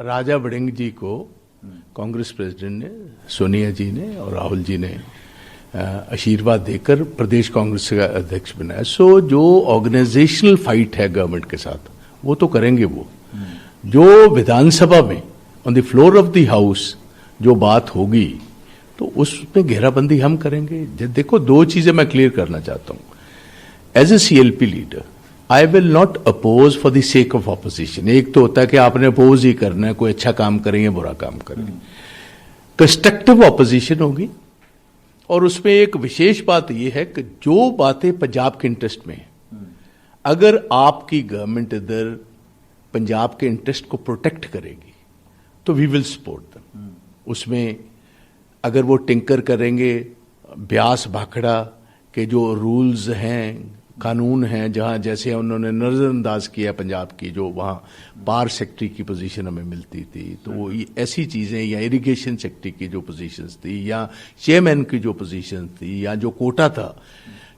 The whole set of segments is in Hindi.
राजा वड़िंग जी को कांग्रेस प्रेसिडेंट ने, सोनिया जी ने और राहुल जी ने आशीर्वाद देकर प्रदेश कांग्रेस का अध्यक्ष बनाया। सो जो ऑर्गेनाइजेशनल फाइट है गवर्नमेंट के साथ वो तो करेंगे। वो जो विधानसभा में on the floor of the house जो बात होगी तो उसमें घेराबंदी हम करेंगे। देखो, दो चीजें मैं क्लियर करना चाहता हूं। As a CLP leader I will not oppose for the sake of opposition. एक तो होता है कि आपने अपोज ही करना है, कोई अच्छा काम करें या बुरा काम करें। कंस्ट्रक्टिव ऑपोजिशन होगी और उसमें एक विशेष बात यह है कि जो बातें पंजाब के इंटरेस्ट में है, अगर आपकी गवर्नमेंट इधर पंजाब के इंटरेस्ट को प्रोटेक्ट करेगी तो वी विल सपोर्ट देम। उसमें अगर वो टिंकर करेंगे ब्यास भाखड़ा के जो रूल्स हैं, कानून हैं, जहां जैसे उन्होंने नजरअंदाज किया पंजाब की, जो वहां पावर सेक्रेटरी की पोजीशन हमें मिलती थी, तो वो ऐसी चीजें, या इरिगेशन सेक्रेटरी की जो पोजीशंस थी, या चेयरमैन की जो पोजीशन थी, या जो कोटा था,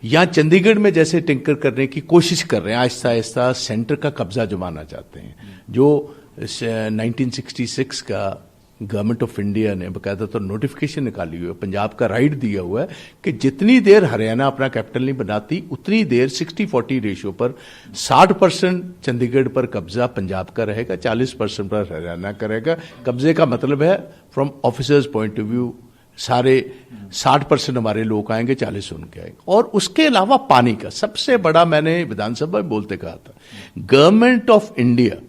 या चंडीगढ़ में जैसे टिंकर करने की कोशिश कर रहे हैं, आहिस्ता आहिस्ता सेंटर का कब्जा जमाना चाहते हैं। जो 1966 का गवर्नमेंट ऑफ इंडिया ने बकायदा तो नोटिफिकेशन निकाली हुई है, पंजाब का राइट दिया हुआ है कि जितनी देर हरियाणा अपना कैपिटल नहीं बनाती उतनी देर 60-40 रेशियो पर 60% चंडीगढ़ पर कब्जा पंजाब का रहेगा, 40% पर हरियाणा का रहेगा। कब्जे का मतलब है from officers point of view सारे 60% हमारे लोग आएंगे, 40 उनके आएंगे। और उसके अलावा पानी का सबसे बड़ा, मैंने विधानसभा में बोलते कहा था, गवर्नमेंट ऑफ इंडिया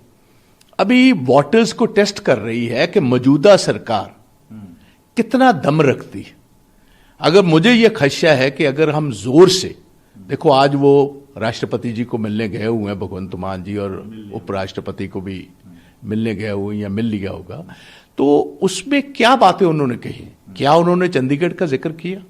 अभी वाटर्स को टेस्ट कर रही है कि मौजूदा सरकार कितना दम रखती है। अगर मुझे यह खदशा है कि अगर हम जोर से, देखो आज वो राष्ट्रपति जी को मिलने गए हुए हैं भगवंत मान जी, और उपराष्ट्रपति को भी मिलने गए हुए या मिल लिया होगा, तो उसमें क्या बातें उन्होंने कही? क्या उन्होंने चंडीगढ़ का जिक्र किया?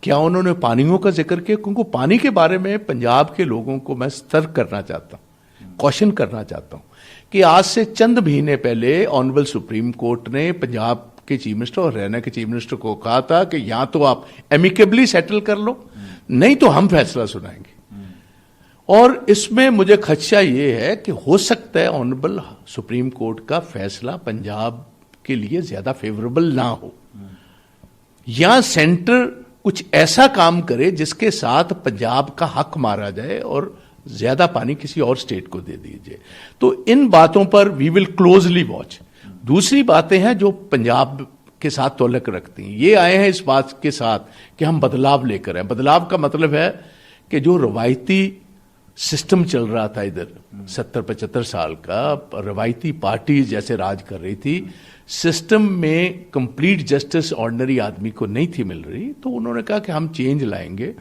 क्या उन्होंने पानियों का जिक्र किया? क्योंकि पानी के बारे में पंजाब के लोगों को मैं सतर्क करना चाहता हूं, कॉशन करना चाहता हूं कि आज से चंद महीने पहले ऑनरेबल सुप्रीम कोर्ट ने पंजाब के चीफ मिनिस्टर और हरियाणा के चीफ मिनिस्टर को कहा था कि या तो आप एमिकेबली सेटल कर लो, नहीं तो हम फैसला सुनाएंगे। और इसमें मुझे खदशा यह है कि हो सकता है ऑनरेबल सुप्रीम कोर्ट का फैसला पंजाब के लिए ज्यादा फेवरेबल ना हो, या सेंटर कुछ ऐसा काम करे जिसके साथ पंजाब का हक मारा जाए और ज्यादा पानी किसी और स्टेट को दे दीजिए। तो इन बातों पर वी विल क्लोजली वॉच। दूसरी बातें हैं जो पंजाब के साथ ताल्लुक रखती हैं। ये आए हैं इस बात के साथ कि हम बदलाव लेकर आए। बदलाव का मतलब है कि जो रवायती सिस्टम चल रहा था इधर 70-75 साल का, रवायती पार्टी जैसे राज कर रही थी, सिस्टम में कंप्लीट जस्टिस ऑर्डिनरी आदमी को नहीं थी मिल रही, तो उन्होंने कहा कि हम चेंज लाएंगे।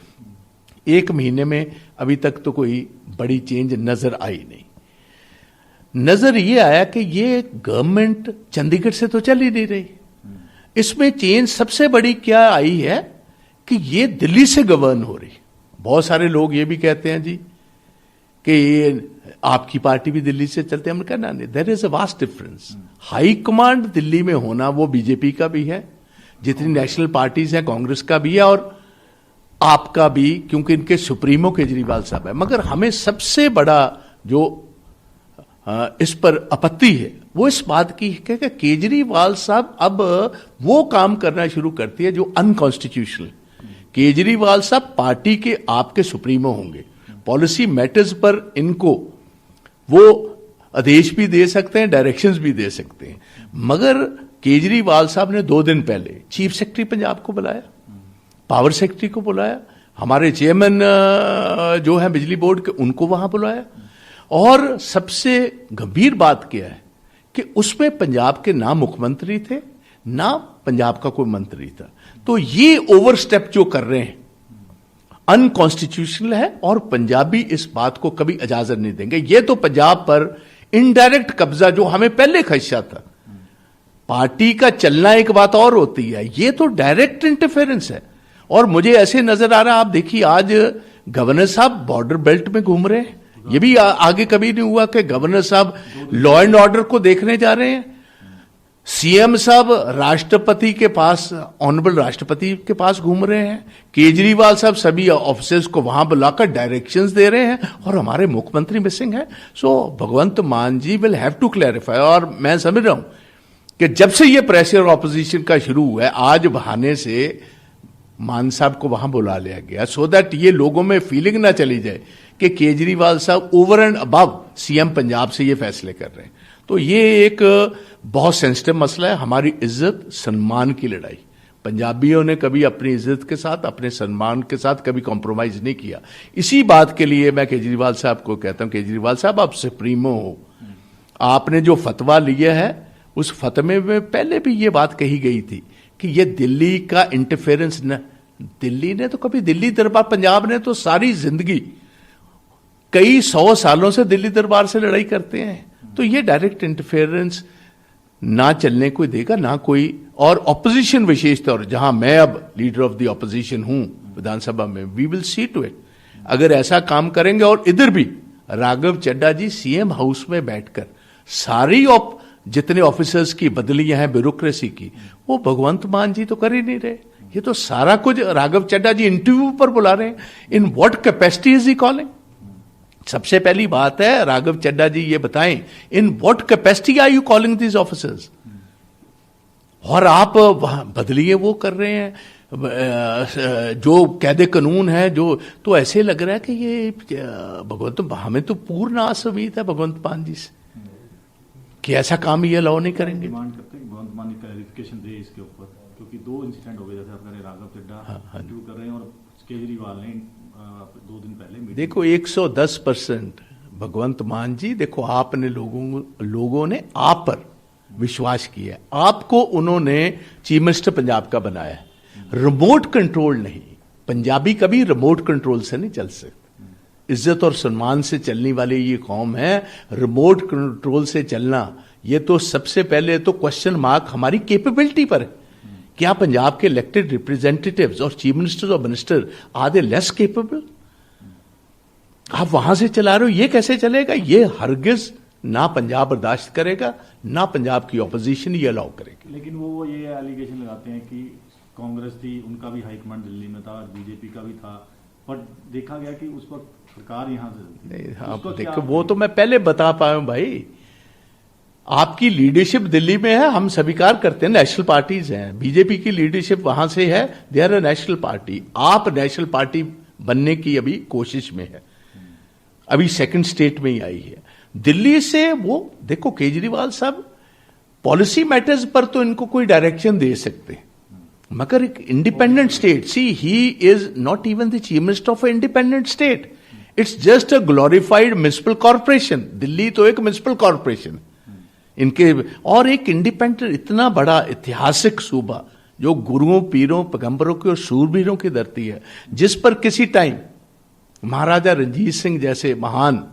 एक महीने में अभी तक तो कोई बड़ी चेंज नजर आई नहीं। नजर ये आया कि ये गवर्नमेंट चंडीगढ़ से तो चल ही नहीं रही। इसमें चेंज सबसे बड़ी क्या आई है कि ये दिल्ली से गवर्न हो रही। बहुत सारे लोग ये भी कहते हैं जी कि ये आपकी पार्टी भी दिल्ली से चलते हैं। हमने कहा ना, there is a vast difference. High command Delhi में होना वो बीजेपी का भी है, जितनी नेशनल पार्टीज हैं कांग्रेस का भी है और आपका भी, क्योंकि इनके सुप्रीमो केजरीवाल साहब है। मगर हमें सबसे बड़ा जो इस पर आपत्ति है वो इस बात की है कि केजरीवाल साहब अब वो काम करना शुरू करती है जो अनकॉन्स्टिट्यूशनल। केजरीवाल साहब पार्टी के आपके सुप्रीमो होंगे, पॉलिसी मैटर्स पर इनको वो आदेश भी दे सकते हैं, डायरेक्शंस भी दे सकते हैं। मगर केजरीवाल साहब ने 2 दिन पहले चीफ सेक्रेटरी पंजाब को बुलाया, पावर सेक्रेटरी को बुलाया, हमारे चेयरमैन जो है बिजली बोर्ड के उनको वहां बुलाया। और सबसे गंभीर बात क्या है कि उसमें पंजाब के ना मुख्यमंत्री थे ना पंजाब का कोई मंत्री था। तो ये ओवरस्टेप जो कर रहे हैं अनकॉन्स्टिट्यूशनल है और पंजाबी इस बात को कभी इजाजत नहीं देंगे। ये तो पंजाब पर इनडायरेक्ट कब्जा जो हमें पहले खदशा था, पार्टी का चलना एक बात और होती है, ये तो डायरेक्ट इंटरफेरेंस है। और मुझे ऐसे नजर आ रहा है, आप देखिए आज गवर्नर साहब बॉर्डर बेल्ट में घूम रहे हैं। ये भी आगे कभी नहीं हुआ कि गवर्नर साहब लॉ एंड ऑर्डर को देखने जा रहे हैं। सीएम साहब राष्ट्रपति के पास, ऑनरेबल राष्ट्रपति के पास घूम रहे हैं, केजरीवाल साहब सभी ऑफिसर्स को वहां बुलाकर डायरेक्शंस दे रहे हैं, और हमारे मुख्यमंत्री मिसिंग है। सो भगवंत मान जी विल हैव टू क्लैरिफाई। और मैं समझ रहा हूं कि जब से ये प्रेशर ऑपोजिशन का शुरू हुआ है, आज बहाने से मान साहब को वहां बुला लिया गया, सो दैट ये लोगों में फीलिंग ना चली जाए कि केजरीवाल साहब over and above CM Punjab से ये फैसले कर रहे हैं। तो ये एक बहुत सेंसिटिव मसला है, हमारी इज्जत सम्मान की लड़ाई। पंजाबियों ने कभी अपनी इज्जत के साथ, अपने सम्मान के साथ कभी कॉम्प्रोमाइज नहीं किया। इसी बात के लिए मैं केजरीवाल साहब को कहता हूं, केजरीवाल साहब आप सुप्रीमो हो, आपने जो फतवा लिया है उस फतवे में पहले भी ये बात कही गई थी कि ये दिल्ली का इंटरफेरेंस न, दिल्ली ने तो कभी, दिल्ली दरबार, पंजाब ने तो सारी जिंदगी कई 100 सालों से दिल्ली दरबार से लड़ाई करते हैं। तो ये डायरेक्ट इंटरफेरेंस ना चलने को देगा ना कोई। और ऑपोजिशन विशेष तौर, जहां मैं अब लीडर ऑफ द ऑपोजिशन हूं विधानसभा में, we will see to it, अगर ऐसा काम करेंगे। और इधर भी राघव चड्ढा जी सीएम हाउस में बैठकर सारी जितने ऑफिसर्स की बदलियां हैं ब्यूरोक्रेसी की, वो भगवंत मान जी तो कर ही नहीं रहे। ये तो सारा कुछ राघव चड्ढा जी इंटरव्यू पर बुला रहे हैं। In what capacity is he calling? सबसे पहली बात है, राघव चड्ढा जी ये बताएं, in what capacity are you calling this officers? और आप वहां बदलिए वो कर रहे हैं, जो कैदे कानून है, जो, तो ऐसे लग रहा है कि ये भगवंत, हमें तो पूर्ण आस उम्मीद है भगवंत मान जी से कि ऐसा काम ये अलाउ नहीं करेंगे। डिमांड करते हैं भगवंत मान क्लैरिफिकेशन दे इसके ऊपर, क्योंकि 2 इंसिडेंट हो गए, जैसे आपका राघव चड्ढा इंटरव्यू कर रहे हैं और केजरीवाल ने 2 दिन पहले। देखो 110% भगवंत मान जी, देखो आपने लोगों ने आप पर विश्वास किया, आपको उन्होंने चीफ मिनिस्टर पंजाब का बनाया, रिमोट कंट्रोल नहीं। पंजाबी कभी रिमोट कंट्रोल से नहीं चल सकते, इज्जत और सम्मान से चलने वाली ये कौम है। रिमोट कंट्रोल से चलना, ये तो सबसे पहले तो क्वेश्चन मार्क हमारी कैपेबिलिटी पर है। क्या पंजाब के इलेक्टेड रिप्रेजेंटेटिव्स और चीफ मिनिस्टर और minister are they less capable? आप वहां से चला रहे हो, ये कैसे चलेगा? ये हरगिज ना पंजाब बर्दाश्त करेगा, ना पंजाब की ऑपोजिशन ये अलाउ करेगी। लेकिन वो ये एलिगेशन लगाते हैं कि कांग्रेस थी, उनका भी हाईकमांड दिल्ली में था, बीजेपी का भी था, पर देखा गया कि उस वक्त सरकार यहां से नहीं। हाँ देखो, वो तो मैं पहले बता पाया हूं भाई, आपकी लीडरशिप दिल्ली में है, हम स्वीकार करते हैं, नेशनल पार्टीज हैं, बीजेपी की लीडरशिप वहां से है, they are a national party. आप नेशनल पार्टी बनने की अभी कोशिश में है, अभी सेकंड स्टेट में ही आई है। दिल्ली से वो देखो, केजरीवाल साहब पॉलिसी मैटर्स पर तो इनको कोई डायरेक्शन दे सकते, मगर एक independent state, see he is not even the chief minister of a independent state, it's just a glorified municipal corporation. Delhi तो एक म्युनिसिपल कॉर्पोरेशन इनके, और एक इंडिपेंडेंट इतना बड़ा ऐतिहासिक सूबा जो गुरुओं, पीरों, पैगंबरों की और शूरवीरों की धरती है, जिस पर किसी टाइम महाराजा रणजीत सिंह जैसे महान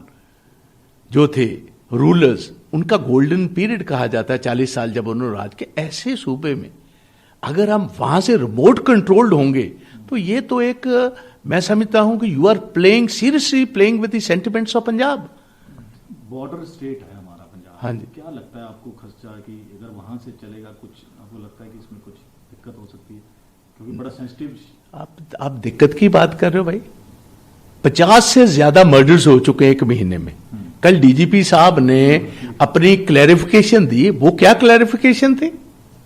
जो थे रूलर्स, उनका गोल्डन पीरियड कहा जाता है 40 साल जब उन्होंने राज के, ऐसे सूबे में अगर हम वहां से रिमोट कंट्रोल्ड होंगे तो ये तो एक, मैं समझता हूं कि you are playing, seriously playing with the sentiments of Punjab. Border state है हमारा पंजाब। हाँ जी। क्या लगता है आपको खर्चा कि अगर वहां से चलेगा, कुछ आपको लगता है कि इसमें कुछ दिक्कत हो सकती है, क्योंकि बड़ा सेंसिटिव। आप दिक्कत की बात कर रहे हो भाई, 50 से ज्यादा मर्डर्स हो चुके हैं 1 महीने में। कल डीजीपी साहब ने अपनी क्लैरिफिकेशन दी, वो क्या क्लैरिफिकेशन थी?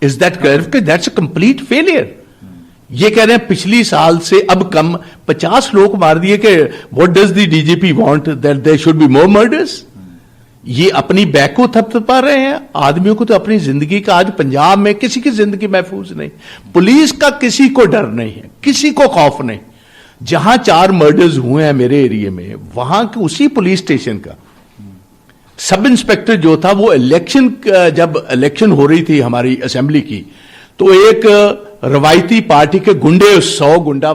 Is that clarification? That's a complete failure. ये कह रहे हैं पिछली साल से अब कम 50 लोग मार दिए कि what does the DGP want, that there should be more murders. ये अपनी बैक को थपथपा रहे हैं आदमियों को, तो अपनी जिंदगी का, आज पंजाब में किसी की जिंदगी महफूज नहीं, पुलिस का किसी को डर नहीं है, किसी को खौफ नहीं। जहां 4 मर्डर्स हुए हैं मेरे एरिया में, वहां के उसी पुलिस स्टेशन का सब इंस्पेक्टर जो था, वो इलेक्शन, जब इलेक्शन हो रही थी हमारी असेंबली की, तो एक रवायती पार्टी के गुंडे, 100 गुंडा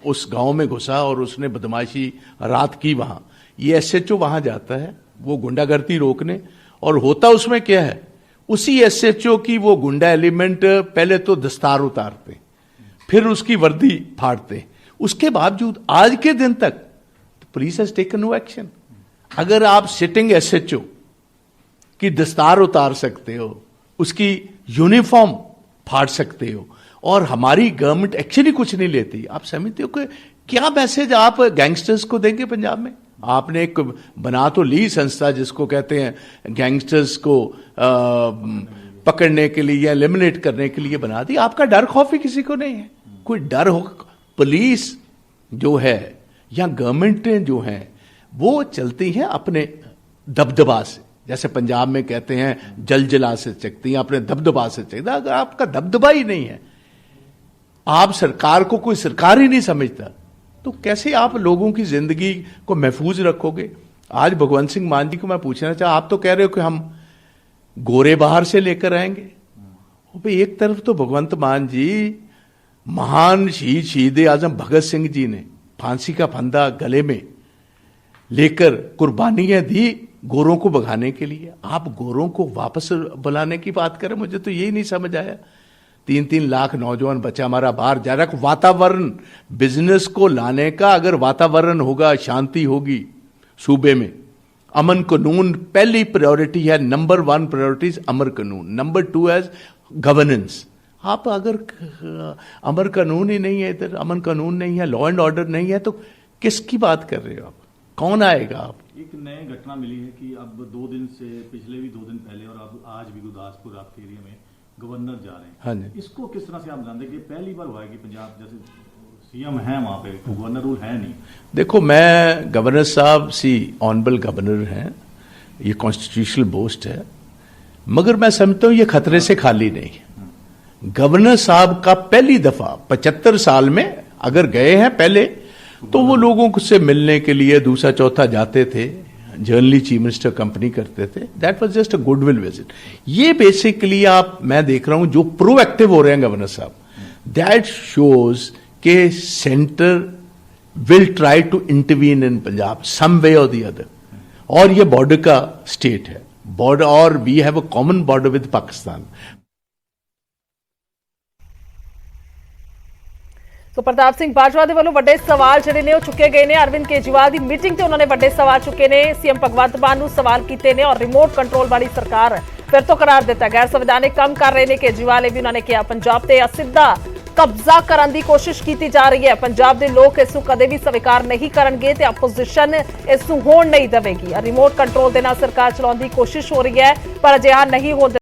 उस गांव में घुसा और उसने बदमाशी रात की वहां। ये एसएचओ वहां जाता है वो गुंडागर्दी रोकने, और होता उसमें क्या है, उसी एसएचओ की वो गुंडा एलिमेंट पहले तो दस्तार उतारते, फिर उसकी वर्दी फाड़ते। उसके बावजूद आज के दिन तक police has taken no action. अगर आप सिटिंग एसएचओ की दस्तार उतार सकते हो उसकी यूनिफॉर्म फाड़ सकते हो, और हमारी गवर्नमेंट एक्चुअली कुछ नहीं लेती। आप समझते हो कि क्या मैसेज आप गैंगस्टर्स को देंगे पंजाब में? आपने एक बना तो ली संस्था जिसको कहते हैं गैंगस्टर्स को पकड़ने के लिए या एलिमिनेट करने के लिए बना दी। आपका डर खौफ ही किसी को नहीं है। कोई डर हो? पुलिस जो है या गवर्नमेंटें जो हैं वो चलती हैं अपने दबदबा से, जैसे पंजाब में कहते हैं जलजला से चकती हैं, अपने दबदबा से चकती। अगर आपका दबदबा ही नहीं है, आप सरकार को कोई सरकार ही नहीं समझता, तो कैसे आप लोगों की जिंदगी को महफूज रखोगे? आज भगवंत सिंह मान जी को मैं पूछना चाहता, आप तो कह रहे हो कि हम गोरे बाहर से लेकर आएंगे। भाई एक तरफ तो भगवंत मान जी महान शहीद आजम भगत सिंह जी ने फांसी का फंदा गले में लेकर कुर्बानियां दी गोरों को भगाने के लिए। आप गोरों को वापस बुलाने की बात करें, मुझे तो यही नहीं समझ आया। 3-3 लाख नौजवान बच्चा हमारा बाहर जा रहा है। वातावरण बिजनेस को लाने का अगर वातावरण होगा, शांति होगी सूबे में, अमन कानून पहली प्रायोरिटी है। नंबर 1 प्रायोरिटी अमर कानून, नंबर 2 है गवर्नेंस। आप अगर अमर कानून ही नहीं है, इधर अमन कानून नहीं है, लॉ एंड ऑर्डर नहीं है, तो किसकी बात कर रहे हो आप? कौन आएगा? आप एक नई घटना मिली है कि अब 2 दिन से, पिछले भी 2 दिन पहले और अब आज भी गुरदासपुर आपके एरिया में गवर्नर जा रहे हैं। हाँ जी। इसको किस तरह से आप जानते हैं कि पहली बार हुआ है कि पंजाब जैसे सीएम है वहां पे गवर्नर रूल है नहीं? देखो, मैं गवर्नर साहब ऑनरेबल गवर्नर हैं, ये कॉन्स्टिट्यूशनल पोस्ट है, मगर मैं समझता हूं ये खतरे से खाली नहीं है। गवर्नर साहब का पहली दफा 75 साल में अगर गए हैं पहले, तो वो लोगों से मिलने के लिए दूसरा चौथा जाते थे, जर्नली चीफ मिनिस्टर कंपनी करते थे। That was just a goodwill visit. ये बेसिकली मैं देख रहा हूं जो प्रोएक्टिव हो रहे हैं गवर्नर साहब, that shows the centre will try to intervene in Punjab some way or the other. और ये बॉर्डर का स्टेट है, बॉर्डर, और we have a common border with Pakistan. तो प्रताप सिंह बाजवा ਦੇ ਵੱਲੋਂ ਵੱਡੇ ਸਵਾਲ ਜਿਹੜੇ ਨੇ ਉਹ ਚੁੱਕੇ ਗਏ ਨੇ। ਅਰਵਿੰਦ ਕੇਜਰੀਵਾਲ ਦੀ ਮੀਟਿੰਗ ਤੇ ਉਹਨਾਂ ਨੇ ਵੱਡੇ ਸਵਾਲ ਚੁੱਕੇ ਨੇ। ਸੀਐਮ ਭਗਵੰਤ ਮਾਨ ਨੂੰ ਸਵਾਲ ਕੀਤੇ ਨੇ ਔਰ ਰਿਮੋਟ ਕੰਟਰੋਲ ਵਾਲੀ ਸਰਕਾਰ ਫਿਰ ਤੋਂ ਕਰਾਰ ਦਿੱਤਾ। ਗੈਰ ਸੰਵਿਧਾਨਿਕ ਕੰਮ ਕਰ ਰਹੇ ਨੇ ਕੇਜਰੀਵਾਲ। ਇਹ ਵੀ ਉਹਨਾਂ ਨੇ ਕਿਹਾ ਪੰਜਾਬ ਤੇ ਅਸਿੱਧਾ ਕਬਜ਼ਾ ਕਰਨ ਦੀ ਕੋਸ਼ਿਸ਼ ਕੀਤੀ ਜਾ ਰਹੀ ਹੈ। ਪੰਜਾਬ ਦੇ ਲੋਕ ਇਸ ਨੂੰ ਕਦੇ ਵੀ ਸਵੀਕਾਰ ਨਹੀਂ ਕਰਨਗੇ ਤੇ ਆਪੋਜੀਸ਼ਨ ਇਸ ਨੂੰ ਹੋਣ ਨਹੀਂ ਦੇਵੇਗੀ। ਰਿਮੋਟ ਕੰਟਰੋਲ ਦੇ ਨਾਲ ਸਰਕਾਰ ਚਲਾਉਣ ਦੀ ਕੋਸ਼ਿਸ਼ ਹੋ ਰਹੀ ਹੈ, ਪਰ ਅਜਿਹਾ ਨਹੀਂ ਹੋਣ